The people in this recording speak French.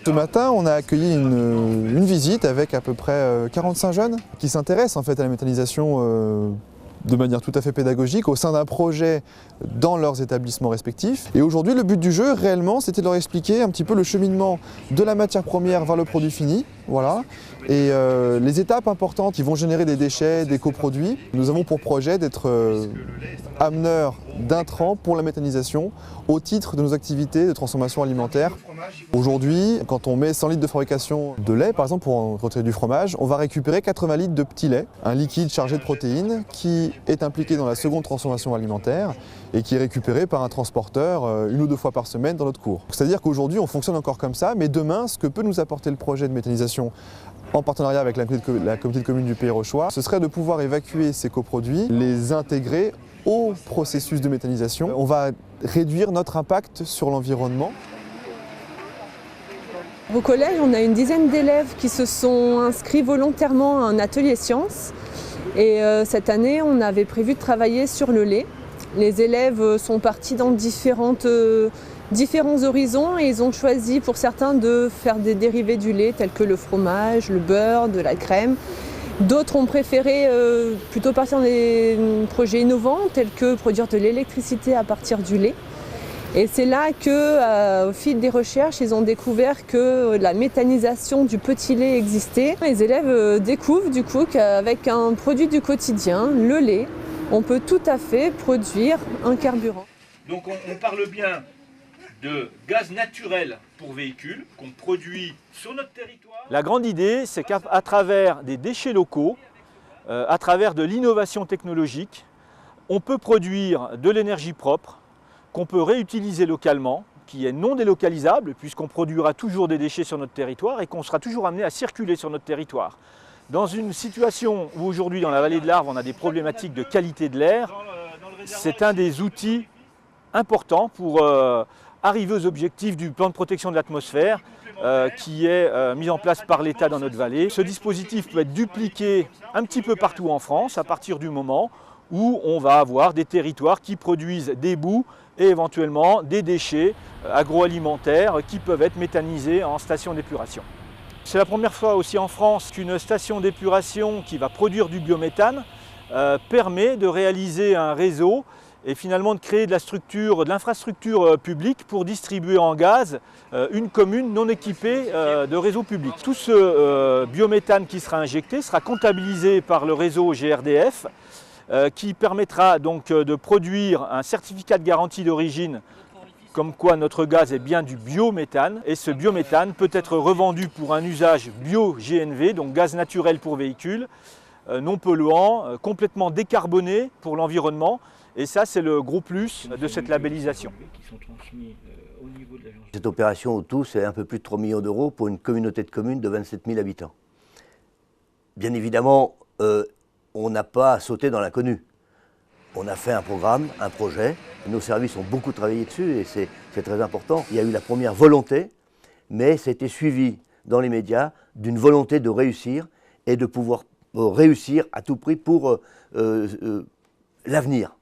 Ce matin, on a accueilli une visite avec à peu près 45 jeunes qui s'intéressent en fait à la méthanisation de manière tout à fait pédagogique au sein d'un projet dans leurs établissements respectifs. Et aujourd'hui, le but du jeu, réellement, c'était de leur expliquer un petit peu le cheminement de la matière première vers le produit fini. Voilà. Et les étapes importantes qui vont générer des déchets, des coproduits. Nous avons pour projet d'être ameneurs d'intrants pour la méthanisation au titre de nos activités de transformation alimentaire. Aujourd'hui, quand on met 100 litres de fabrication de lait, par exemple pour en retirer du fromage, on va récupérer 80 litres de petit lait, un liquide chargé de protéines qui est impliqué dans la seconde transformation alimentaire et qui est récupéré par un transporteur 1 ou 2 fois par semaine dans notre cours. C'est-à-dire qu'aujourd'hui, on fonctionne encore comme ça, mais demain, ce que peut nous apporter le projet de méthanisation en partenariat avec la communauté de communes du Pays Rochois, ce serait de pouvoir évacuer ces coproduits, les intégrer au processus de méthanisation. On va réduire notre impact sur l'environnement. Au collège, on a une dizaine d'élèves qui se sont inscrits volontairement à un atelier sciences. Et cette année, on avait prévu de travailler sur le lait. Les élèves sont partis dans différents horizons et ils ont choisi pour certains de faire des dérivés du lait tels que le fromage, le beurre, de la crème. D'autres ont préféré plutôt partir dans des projets innovants tels que produire de l'électricité à partir du lait. Et c'est là qu'au fil des recherches, ils ont découvert que la méthanisation du petit lait existait. Les élèves découvrent du coup qu'avec un produit du quotidien, le lait, on peut tout à fait produire un carburant. Donc on parle bien de gaz naturel pour véhicules qu'on produit sur notre territoire. La grande idée, c'est qu'à travers des déchets locaux, à travers de l'innovation technologique, on peut produire de l'énergie propre, qu'on peut réutiliser localement, qui est non délocalisable, puisqu'on produira toujours des déchets sur notre territoire et qu'on sera toujours amené à circuler sur notre territoire. Dans une situation où aujourd'hui, dans la vallée de l'Arve, on a des problématiques de qualité de l'air, c'est un des outils importants pour arriver aux objectifs du plan de protection de l'atmosphère qui est mis en place par l'État dans notre vallée. Ce dispositif peut être dupliqué un petit peu partout en France à partir du moment où on va avoir des territoires qui produisent des boues et éventuellement des déchets agroalimentaires qui peuvent être méthanisés en station d'épuration. C'est la première fois aussi en France qu'une station d'épuration qui va produire du biométhane permet de réaliser un réseau et finalement de créer de l'infrastructure publique pour distribuer en gaz une commune non équipée de réseau public. Tout ce biométhane qui sera injecté sera comptabilisé par le réseau GRDF qui permettra donc de produire un certificat de garantie d'origine comme quoi notre gaz est bien du biométhane et ce biométhane peut être revendu pour un usage bio-GNV, donc gaz naturel pour véhicules, non polluant, complètement décarboné pour l'environnement. Et ça, c'est le gros plus de cette labellisation. Cette opération au tout, c'est un peu plus de 3 millions d'euros pour une communauté de communes de 27 000 habitants. Bien évidemment, on n'a pas sauté dans l'inconnu. On a fait un programme, un projet. Nos services ont beaucoup travaillé dessus et c'est très important. Il y a eu la première volonté, mais c'était suivi dans les médias d'une volonté de réussir et de pouvoir réussir à tout prix pour l'avenir.